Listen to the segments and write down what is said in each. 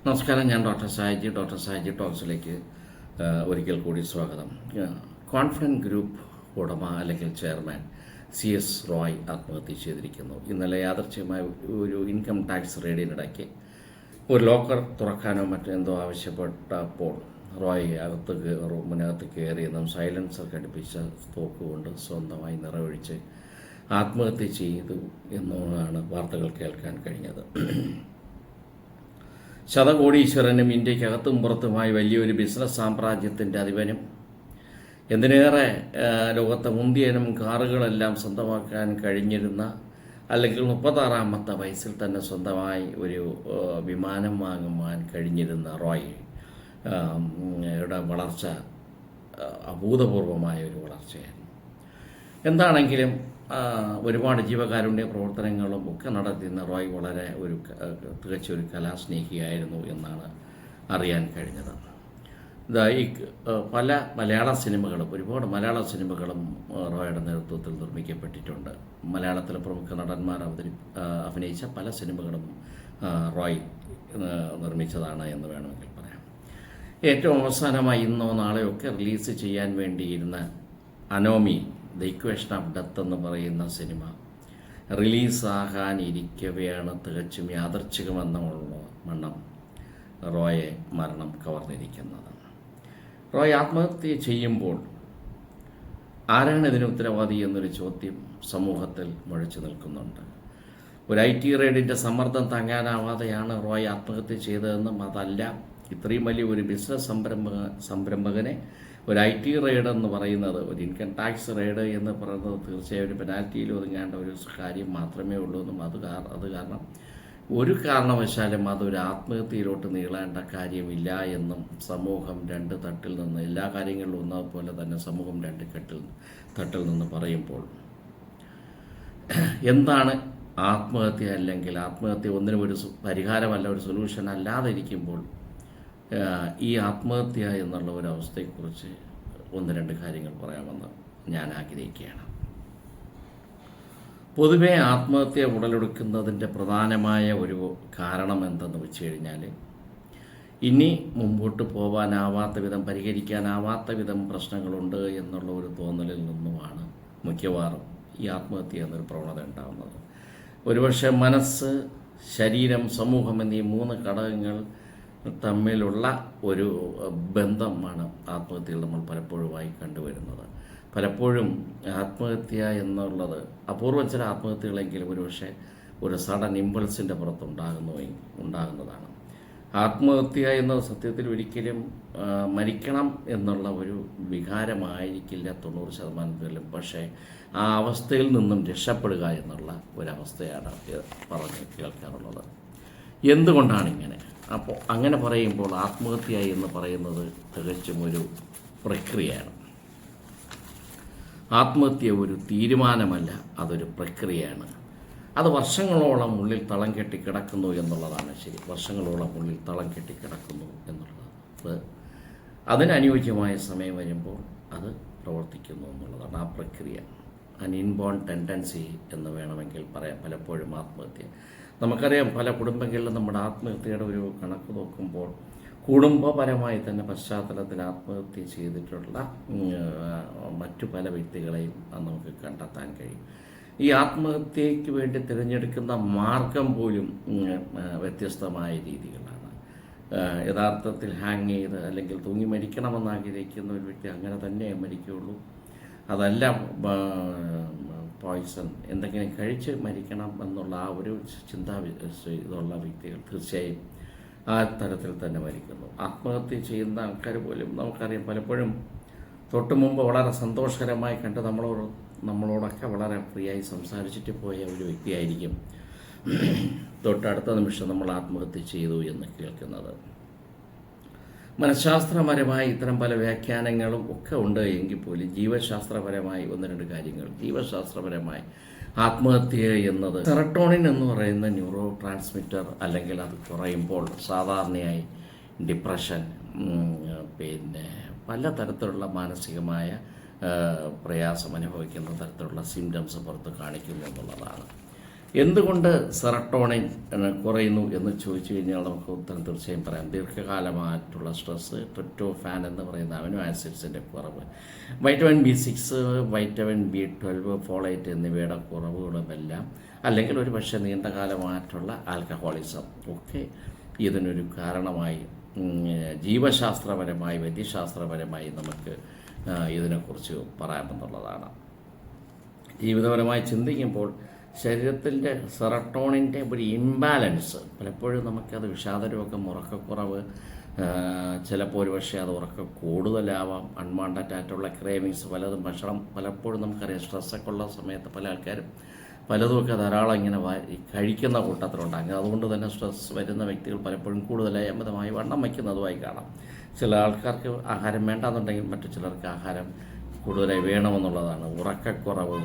നമസ്കാരം, ഞാൻ ഡോക്ടർ സായിജി ടോക്സിലേക്ക് ഒരിക്കൽ കൂടി സ്വാഗതം. കോൺഫിഡൻറ്റ് ഗ്രൂപ്പ് ഉടമ അല്ലെങ്കിൽ ചെയർമാൻ CS റോയ് ആത്മഹത്യ ചെയ്തിരിക്കുന്നു. ഇന്നലെ യാദൃച്ഛികമായ ഒരു ഇൻകം ടാക്സ് റെയ്ഡിനിടയ്ക്ക് ഒരു ലോക്കർ തുറക്കാനോ മറ്റെന്തോ ആവശ്യപ്പെട്ടപ്പോൾ റോയ് റൂമിനകത്ത് കയറിയെന്നും സൈലൻസർ ഘടിപ്പിച്ച തോക്കുകൊണ്ട് സ്വന്തമായി നിറവൊഴിച്ച് ആത്മഹത്യ ചെയ്തു എന്നുമാണ് വാർത്തകൾ കേൾക്കാൻ കഴിഞ്ഞത്. ശതകോടീശ്വരനും ഇന്ത്യക്കകത്തും പുറത്തുമായി വലിയൊരു ബിസിനസ് സാമ്രാജ്യത്തിൻ്റെ അധിപനും എന്തിനേറെ ലോകത്തെ മുന്തിയനും കാറുകളെല്ലാം സ്വന്തമാക്കാൻ കഴിഞ്ഞിരുന്ന, അല്ലെങ്കിൽ 36ാമത്തെ വയസ്സിൽ തന്നെ സ്വന്തമായി ഒരു വിമാനം വാങ്ങുവാൻ കഴിഞ്ഞിരുന്ന റോയ് യുടെ വളർച്ച അഭൂതപൂർവമായ ഒരു വളർച്ചയായിരുന്നു. എന്താണെങ്കിലും ഒരുപാട് ജീവകാരുണ്യ പ്രവർത്തനങ്ങളും ഒക്കെ നടത്തുന്ന റോയ് വളരെ തികച്ചൊരു കലാസ്നേഹിയായിരുന്നു എന്നാണ് അറിയാൻ കഴിഞ്ഞത്. പല മലയാള സിനിമകളും, ഒരുപാട് മലയാള സിനിമകളും റോയുടെ നേതൃത്വത്തിൽ നിർമ്മിക്കപ്പെട്ടിട്ടുണ്ട്. മലയാളത്തിലെ പ്രമുഖ നടന്മാർ അഭിനയിച്ച പല സിനിമകളും റോയ് നിർമ്മിച്ചതാണ് എന്ന് വേണമെങ്കിൽ പറയാം. ഏറ്റവും അവസാനമായി ഇന്നോ നാളെയോ ഒക്കെ റിലീസ് ചെയ്യാൻ വേണ്ടിയിരുന്ന anomie the equation of death എന്ന് പറയുന്ന സിനിമ റിലീസാകാനിരിക്കവെയാണ് തികച്ചും യാദർച്ഛികമെന്ന വണ്ണം റോയെ മരണം കവർന്നിരിക്കുന്നത്. റോയ് ആത്മഹത്യ ചെയ്യുമ്പോൾ ആരാണ് ഇതിന് ഉത്തരവാദി എന്നൊരു ചോദ്യം സമൂഹത്തിൽ മുഴച്ചു നിൽക്കുന്നുണ്ട്. ഒരു IT റെയ്ഡിൻ്റെ സമ്മർദ്ദം താങ്ങാനാവാതെയാണ് റോയ് ആത്മഹത്യ ചെയ്തതെന്നും അതല്ല, ഇത്രയും വലിയ ഒരു ബിസിനസ് സംരംഭകനെ ഒരു IT റെയ്ഡ് എന്ന് പറയുന്നത്, ഒരു ഇൻകം ടാക്സ് റെയ്ഡ് എന്ന് പറയുന്നത് തീർച്ചയായും ഒരു പെനാൽറ്റിയിൽ ഒതുങ്ങേണ്ട ഒരു കാര്യം മാത്രമേ ഉള്ളൂ എന്നും അത് കാരണം ഒരു കാരണവശാലും അതൊരു ആത്മഹത്യയിലോട്ട് നീളേണ്ട കാര്യമില്ല എന്നും സമൂഹം രണ്ട് തട്ടിൽ നിന്ന്, എല്ലാ കാര്യങ്ങളിലും ഒന്നതുപോലെ തന്നെ സമൂഹം രണ്ട് തട്ടിൽ നിന്ന് പറയുമ്പോൾ എന്താണ് ആത്മഹത്യ, അല്ലെങ്കിൽ ആത്മഹത്യ ഒന്നിനും ഒരു പരിഹാരമല്ല, ഒരു സൊല്യൂഷൻ അല്ലാതെ ഇരിക്കുമ്പോൾ ഈ ആത്മഹത്യ എന്നുള്ള ഒരു അവസ്ഥയെക്കുറിച്ച് ഒന്ന് രണ്ട് കാര്യങ്ങൾ പറയാമെന്ന് ഞാൻ ആഗ്രഹിക്കുകയാണ്. പൊതുവെ ആത്മഹത്യ ഉടലെടുക്കുന്നതിൻ്റെ പ്രധാനമായ ഒരു കാരണം എന്തെന്ന് വെച്ച് കഴിഞ്ഞാൽ, ഇനി മുമ്പോട്ട് പോകാനാവാത്ത വിധം, പരിഹരിക്കാനാവാത്ത വിധം പ്രശ്നങ്ങളുണ്ട് എന്നുള്ള ഒരു തോന്നലിൽ നിന്നുമാണ് മിക്കവാറും ഈ ആത്മഹത്യ എന്നൊരു പ്രവണത ഉണ്ടാകുന്നത്. ഒരുപക്ഷെ മനസ്സ്, ശരീരം, സമൂഹം എന്നീ 3 ഘടകങ്ങൾ തമ്മിലുള്ള ഒരു ബന്ധമാണ് ആത്മഹത്യയിൽ നമ്മൾ പലപ്പോഴുമായി കണ്ടുവരുന്നത്. പലപ്പോഴും ആത്മഹത്യ എന്നുള്ളത് അപൂർവം ചില ആത്മഹത്യകളെങ്കിലും ഒരുപക്ഷെ ഒരു സഡൻ ഇമ്പൾസിൻ്റെ ഉണ്ടാകുന്നതാണ്. ആത്മഹത്യ എന്നത് സത്യത്തിൽ ഒരിക്കലും മരിക്കണം എന്നുള്ള ഒരു വികാരമായിരിക്കില്ല 90%, പക്ഷേ ആ അവസ്ഥയിൽ നിന്നും രക്ഷപ്പെടുക എന്നുള്ള ഒരവസ്ഥയാണ് പറഞ്ഞ് കേൾക്കാറുള്ളത്. എന്തുകൊണ്ടാണ് ഇങ്ങനെ? അപ്പോൾ അങ്ങനെ പറയുമ്പോൾ ആത്മഹത്യ എന്ന് പറയുന്നത് തികച്ചും ഒരു പ്രക്രിയയാണ്. ആത്മഹത്യ ഒരു തീരുമാനമല്ല, അതൊരു പ്രക്രിയയാണ്. അത് വർഷങ്ങളോളം ഉള്ളിൽ തളം കെട്ടി കിടക്കുന്നു എന്നുള്ളതാണ് ശരി. വർഷങ്ങളോളം ഉള്ളിൽ തളം കെട്ടി കിടക്കുന്നു എന്നുള്ളത്, അതിനനുയോജ്യമായ സമയം വരുമ്പോൾ അത് പ്രവർത്തിക്കുന്നു എന്നുള്ളതാണ് ആ പ്രക്രിയ. ഇൻബോൺ ടെൻഡൻസി എന്ന് വേണമെങ്കിൽ പറയാം പലപ്പോഴും ആത്മഹത്യ. നമുക്കറിയാം, പല കുടുംബങ്ങളിലും നമ്മുടെ ആത്മഹത്യയുടെ ഒരു കണക്ക് നോക്കുമ്പോൾ കുടുംബപരമായി തന്നെ പശ്ചാത്തലത്തിൽ ആത്മഹത്യ ചെയ്തിട്ടുള്ള മറ്റു പല വ്യക്തികളെയും നമുക്ക് കണ്ടെത്താൻ കഴിയും. ഈ ആത്മഹത്യയ്ക്ക് വേണ്ടി തിരഞ്ഞെടുക്കുന്ന മാർഗം പോലും വ്യത്യസ്തമായ രീതികളാണ്. യഥാർത്ഥത്തിൽ ഹാങ് ചെയ്ത് അല്ലെങ്കിൽ തൂങ്ങി മരിക്കണമെന്ന് ആഗ്രഹിക്കുന്ന ഒരു വ്യക്തി അങ്ങനെ തന്നെ മരിക്കുകയുള്ളൂ. അതല്ല പോയ്സൺ എന്തെങ്കിലും കഴിച്ച് മരിക്കണം എന്നുള്ള ആ ഒരു ഇതുള്ള വ്യക്തികൾ തീർച്ചയായും ആ തരത്തിൽ തന്നെ മരിക്കുന്നു. ആത്മഹത്യ ചെയ്യുന്ന ആൾക്കാർ പോലും നമുക്കറിയാം, പലപ്പോഴും തൊട്ട് മുമ്പ് വളരെ സന്തോഷകരമായി കണ്ട് നമ്മളോടൊക്കെ വളരെ ഫ്രീയായി സംസാരിച്ചിട്ട് പോയ ഒരു വ്യക്തിയായിരിക്കും തൊട്ടടുത്ത നിമിഷം നമ്മൾ ആത്മഹത്യ ചെയ്തു എന്ന് കേൾക്കുന്നത്. മനഃശാസ്ത്രപരമായി ഇത്തരം പല വ്യാഖ്യാനങ്ങളും ഒക്കെ ഉണ്ട് എങ്കിൽ പോലും ജീവശാസ്ത്രപരമായി ഒന്ന് രണ്ട് കാര്യങ്ങൾ. ജീവശാസ്ത്രപരമായി ആത്മഹത്യ എന്നത് സെറട്ടോണിൻ എന്ന് പറയുന്ന ന്യൂറോ ട്രാൻസ്മിറ്റർ, അല്ലെങ്കിൽ അത് കുറയുമ്പോൾ സാധാരണയായി ഡിപ്രഷൻ, പല തരത്തിലുള്ള മാനസികമായ പ്രയാസം അനുഭവിക്കുന്ന തരത്തിലുള്ള സിംറ്റംസ് പുറത്ത് കാണിക്കുന്നു എന്നുള്ളതാണ്. എന്തുകൊണ്ട് സെറട്ടോണിൻ കുറയുന്നു എന്ന് ചോദിച്ചു കഴിഞ്ഞാൽ നമുക്ക് ഉത്തരം തീർച്ചയായും പറയാം. ദീർഘകാലമായിട്ടുള്ള സ്ട്രെസ്സ്, ട്രിപ്റ്റോഫാൻ എന്ന് പറയുന്ന അമിനോ ആസിഡ്സിൻ്റെ കുറവ്, vitamin B6, vitamin B12, folate എന്നിവയുടെ കുറവുകളുമെല്ലാം, അല്ലെങ്കിൽ ഒരു പക്ഷേ നീണ്ടകാലമായിട്ടുള്ള ആൽക്കഹോളിസം ഒക്കെ ഇതിനൊരു കാരണമായി ജീവശാസ്ത്രപരമായി വൈദ്യശാസ്ത്രപരമായി നമുക്ക് ഇതിനെക്കുറിച്ച് പറയാമെന്നുള്ളതാണ്. ജീവിതപരമായി ചിന്തിക്കുമ്പോൾ ശരീരത്തിൻ്റെ സെറട്ടോണിൻ്റെ ഒരു ഇംബാലൻസ് പലപ്പോഴും നമുക്കത് വിഷാദരോഗം, ഉറക്കക്കുറവ്, ചിലപ്പോൾ ഒരു പക്ഷേ അത് ഉറക്കം കൂടുതലാവാം, അൺവാണ്ടഡ് ആയിട്ടുള്ള ക്രേവിങ്സ് പലതും. ഭക്ഷണം പലപ്പോഴും നമുക്കറിയാം, സ്ട്രെസ്സൊക്കെ ഉള്ള സമയത്ത് പല ആൾക്കാരും പലതുമൊക്കെ ധാരാളം ഇങ്ങനെ കഴിക്കുന്ന കൂട്ടത്തിലുണ്ടാകും. അതുകൊണ്ട് തന്നെ സ്ട്രെസ് വരുന്ന വ്യക്തികൾ പലപ്പോഴും കൂടുതലായി അമിതമായി വണ്ണം വയ്ക്കുന്നതുമായി കാണാം. ചില ആൾക്കാർക്ക് ആഹാരം വേണ്ടാന്നുണ്ടെങ്കിൽ മറ്റു ചിലർക്ക് ആഹാരം കൂടുതലായി വേണമെന്നുള്ളതാണ്. ഉറക്കക്കുറവ്,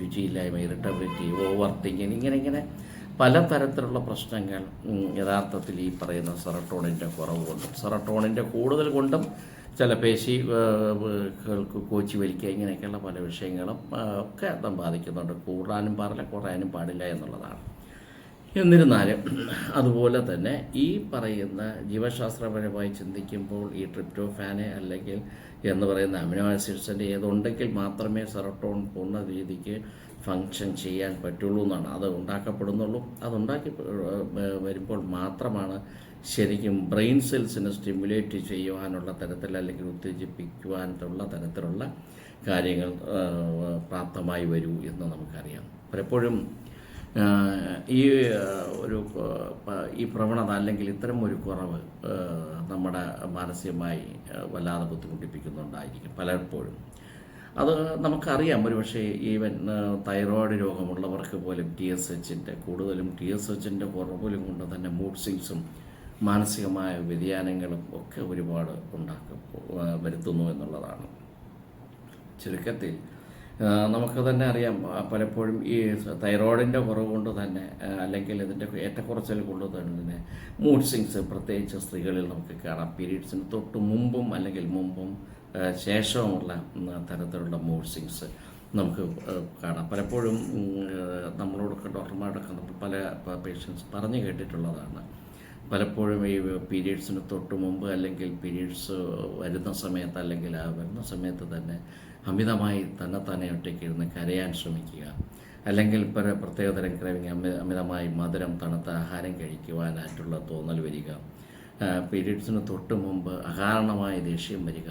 രുചിയില്ലായ്മ, ഇറിറ്റബിലിറ്റി, ഓവർ തിങ്കിങ്, ഇങ്ങനെ പലതരത്തിലുള്ള പ്രശ്നങ്ങൾ യഥാർത്ഥത്തിൽ ഈ പറയുന്ന സെറട്ടോണിൻ്റെ കുറവ് കൊണ്ടും സെറട്ടോണിൻ്റെ കൂടുതൽ കൊണ്ടും ചില പേശികൾക്ക് കോച്ചി വലിക്കുക, ഇങ്ങനെയൊക്കെയുള്ള പല വിഷയങ്ങളും ഒക്കെ ബാധിക്കുന്നുണ്ട്. കൂടാനും പാടില്ല, കുറയാനും പാടില്ല എന്നുള്ളതാണ്. എന്നിരുന്നാലും അതുപോലെ തന്നെ ഈ പറയുന്ന ജീവശാസ്ത്രപരമായി ചിന്തിക്കുമ്പോൾ ഈ ട്രിപ്റ്റോഫാന് അല്ലെങ്കിൽ എന്ന് പറയുന്ന അമിനോ ആസിഡ്സിൻ്റെ ഏതുണ്ടെങ്കിൽ മാത്രമേ സെറട്ടോൺ പൂർണ്ണ രീതിക്ക് ഫങ്ഷൻ ചെയ്യാൻ പറ്റുള്ളൂ എന്നാണ്. അത് ഉണ്ടാക്കപ്പെടുന്നുള്ളൂ. അതുണ്ടാക്കി വരുമ്പോൾ മാത്രമാണ് ശരിക്കും ബ്രെയിൻ സെൽസിനെ സ്റ്റിമുലേറ്റ് ചെയ്യുവാനുള്ള തരത്തിൽ അല്ലെങ്കിൽ ഉത്തേജിപ്പിക്കുവാനുള്ള തരത്തിലുള്ള കാര്യങ്ങൾ പ്രാപ്തമായി വരൂ എന്ന് നമുക്കറിയാം. പലപ്പോഴും ഈ പ്രവണത അല്ലെങ്കിൽ ഇത്തരം ഒരു കുറവ് നമ്മുടെ മാനസികമായി വല്ലാതെ ബുദ്ധിമുട്ടിപ്പിക്കുന്നുണ്ടായിരിക്കും പലപ്പോഴും. അത് നമുക്കറിയാം. ഒരുപക്ഷെ ഈവൻ തൈറോയ്ഡ് രോഗമുള്ളവർക്ക് പോലും കൂടുതലും TSHൻ്റെ കുറവിലും കൊണ്ട് തന്നെ മൂഡ് സ്വിങ്സും മാനസികമായ വ്യതിയാനങ്ങളും ഒക്കെ ഒരുപാട് വരുത്തുന്നു എന്നുള്ളതാണ്. ചുരുക്കത്തിൽ നമുക്ക് തന്നെ അറിയാം, പലപ്പോഴും ഈ തൈറോയിഡിൻ്റെ കുറവ് കൊണ്ട് തന്നെ അല്ലെങ്കിൽ ഇതിൻ്റെ ഏറ്റക്കുറച്ചിൽ കൊണ്ട് തന്നെ മൂഡ് സ്വിങ്സ് പ്രത്യേകിച്ച് സ്ത്രീകളിൽ നമുക്ക് കാണാം. പീരീഡ്സിന് തൊട്ട് മുമ്പും അല്ലെങ്കിൽ ശേഷവുമുള്ള തരത്തിലുള്ള മൂഡ് സ്വിങ്സ് നമുക്ക് കാണാം. പലപ്പോഴും നമ്മളോടൊക്കെ ഡോക്ടർമാരൊക്കെ നമ്മൾ പല പേഷ്യൻസ് പറഞ്ഞു കേട്ടിട്ടുള്ളതാണ്. പലപ്പോഴും ഈ പീരീഡ്സിന് തൊട്ട് മുമ്പ് അല്ലെങ്കിൽ പീരീഡ്സ് വരുന്ന സമയത്ത് അല്ലെങ്കിൽ വരുന്ന സമയത്ത് തന്നെ അമിതമായി തന്നെ ഒറ്റയ്ക്ക് ഇരുന്ന് കരയാൻ ശ്രമിക്കുക, അല്ലെങ്കിൽ പ്രത്യേകതരം ക്രേവിങ്, അമിതമായി മധുരം, തണുത്ത ആഹാരം കഴിക്കുവാനായിട്ടുള്ള തോന്നൽ വരിക, പീരീഡ്സിന് തൊട്ട് മുമ്പ് അകാരണമായ ദേഷ്യം വരിക,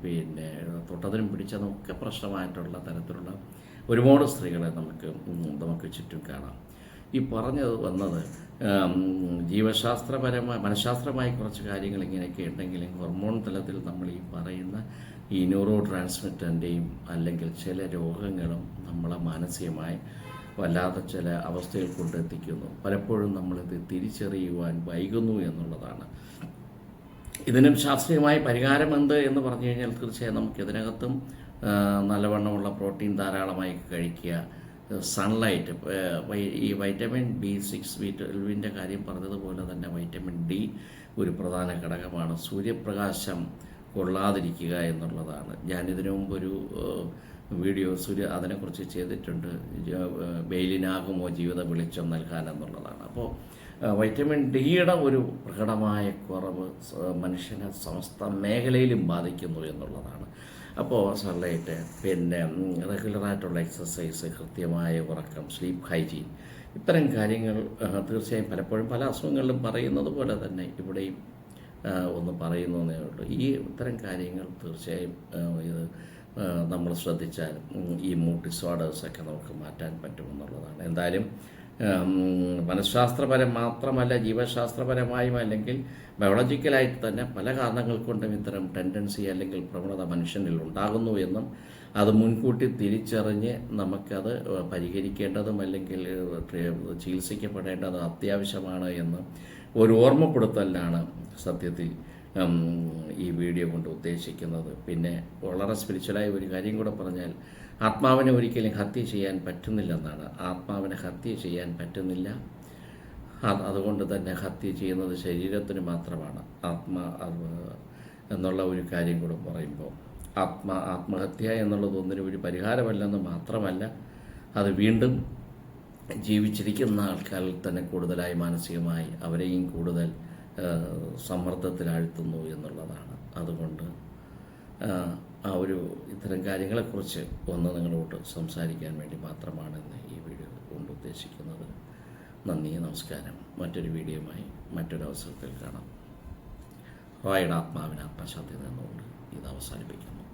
പിന്നെ തൊട്ടതിനും പിടിച്ചതും ഒക്കെ പ്രശ്നമായിട്ടുള്ള തരത്തിലുള്ള ഒരുപാട് സ്ത്രീകളെ നമുക്ക് ചുറ്റും കാണാം. ഈ പറഞ്ഞത് വന്നത് മനഃശാസ്ത്രമായി കുറച്ച് കാര്യങ്ങൾ ഇങ്ങനെയൊക്കെ ഉണ്ടെങ്കിലും ഹോർമോൺ തലത്തിൽ നമ്മൾ ഈ പറയുന്ന ഈ ന്യൂറോ ട്രാൻസ്മിറ്ററിൻ്റെയും അല്ലെങ്കിൽ ചില രോഗങ്ങളും നമ്മളെ മാനസികമായി വല്ലാതെ ചില അവസ്ഥയിൽ കൊണ്ടെത്തിക്കുന്നു. പലപ്പോഴും നമ്മളിത് തിരിച്ചറിയുവാൻ വൈകുന്നു എന്നുള്ളതാണ്. ഇതിനും ശാസ്ത്രീയമായ പരിഹാരമെന്ത് എന്ന് പറഞ്ഞു കഴിഞ്ഞാൽ തീർച്ചയായും നമുക്ക് ഇതിനകത്തും നല്ലവണ്ണമുള്ള പ്രോട്ടീൻ ധാരാളമായി കഴിക്കുക, സൺലൈറ്റ്, ഈ വൈറ്റമിൻ B6, B12 കാര്യം പറഞ്ഞതുപോലെ തന്നെ വൈറ്റമിൻ D ഒരു പ്രധാന ഘടകമാണ്. സൂര്യപ്രകാശം കൊള്ളാതിരിക്കുക എന്നുള്ളതാണ്. ഞാനിതിനു മുമ്പൊരു വീഡിയോ അതിനെക്കുറിച്ച് ചെയ്തിട്ടുണ്ട്. വെയിലിനാകുമോ ജീവിത വെളിച്ചം നൽകാൻ എന്നുള്ളതാണ്. അപ്പോൾ വൈറ്റമിൻ ഡിയുടെ ഒരു പ്രകടമായ കുറവ് മനുഷ്യനെ സമസ്ത മേഖലയിലും ബാധിക്കുന്നു എന്നുള്ളതാണ്. അപ്പോൾ സൺലൈറ്റ്, പിന്നെ റെഗുലറായിട്ടുള്ള എക്സസൈസ്, കൃത്യമായ ഉറക്കം, സ്ലീപ്പ് ഹൈജീൻ, ഇത്തരം കാര്യങ്ങൾ തീർച്ചയായും പലപ്പോഴും പല അസുഖങ്ങളിലും പറയുന്നത് പോലെ തന്നെ ഇവിടെയും ഒന്ന് പറയുന്നതേ ഉള്ളൂ. ഇത്തരം കാര്യങ്ങൾ തീർച്ചയായും ഇത് നമ്മൾ ശ്രദ്ധിച്ചാൽ ഈ മൂഡ് ഡിസോർഡേഴ്സൊക്കെ നമുക്ക് മാറ്റാൻ പറ്റുമെന്നുള്ളതാണ്. എന്തായാലും മനഃശാസ്ത്രപരം മാത്രമല്ല, ജീവശാസ്ത്രപരമായും അല്ലെങ്കിൽ ബയോളജിക്കലായിട്ട് തന്നെ പല കാരണങ്ങൾ കൊണ്ടും ഇത്തരം ടെൻഡൻസി അല്ലെങ്കിൽ പ്രവണത മനുഷ്യനിൽ ഉണ്ടാകുന്നു എന്നും അത് മുൻകൂട്ടി തിരിച്ചറിഞ്ഞ് നമുക്കത് പരിഹരിക്കേണ്ടതും അല്ലെങ്കിൽ ചികിത്സിക്കപ്പെടേണ്ടതും അത്യാവശ്യമാണ് എന്ന് ഒരു ഓർമ്മപ്പെടുത്തലാണ് സത്യത്തിൽ ഈ വീഡിയോ കൊണ്ട് ഉദ്ദേശിക്കുന്നത്. പിന്നെ വളരെ സ്പിരിച്വലായ ഒരു കാര്യം കൂടെ പറഞ്ഞാൽ, ആത്മാവിനെ ഒരിക്കലും ഹത്യ ചെയ്യാൻ പറ്റുന്നില്ലെന്നാണ്. ആത്മാവിനെ ഹത്യ ചെയ്യാൻ പറ്റുന്നില്ല. അതുകൊണ്ട് തന്നെ ഹത്യ ചെയ്യുന്നത് ശരീരത്തിന് മാത്രമാണ്. എന്നുള്ള ഒരു കാര്യം കൂടെ പറയുമ്പോൾ ആത്മഹത്യ എന്നുള്ളത് ഒന്നിനും ഒരു പരിഹാരമല്ലെന്ന് മാത്രമല്ല, അത് വീണ്ടും ജീവിച്ചിരിക്കുന്ന ആൾക്കാരിൽ തന്നെ കൂടുതലായി മാനസികമായി അവരെയും കൂടുതൽ സമ്മർദ്ദത്തിലാഴ്ത്തുന്നു എന്നുള്ളതാണ്. അതുകൊണ്ട് ആ ഒരു ഇത്തരം കാര്യങ്ങളെക്കുറിച്ച് ഒന്ന് നിങ്ങളോട് സംസാരിക്കാൻ വേണ്ടി മാത്രമാണ് ഇന്ന് ഈ വീഡിയോ കൊണ്ട് ഉദ്ദേശിക്കുന്നത്. നന്ദി, നമസ്കാരം. മറ്റൊരു വീഡിയോയുമായി മറ്റൊരു അവസരത്തിൽ കാണാം. റോയുടെ ആത്മാവിന് ആത്മശാന്തി നിന്നുകൊണ്ട് ഇത് അവസാനിപ്പിക്കുന്നു.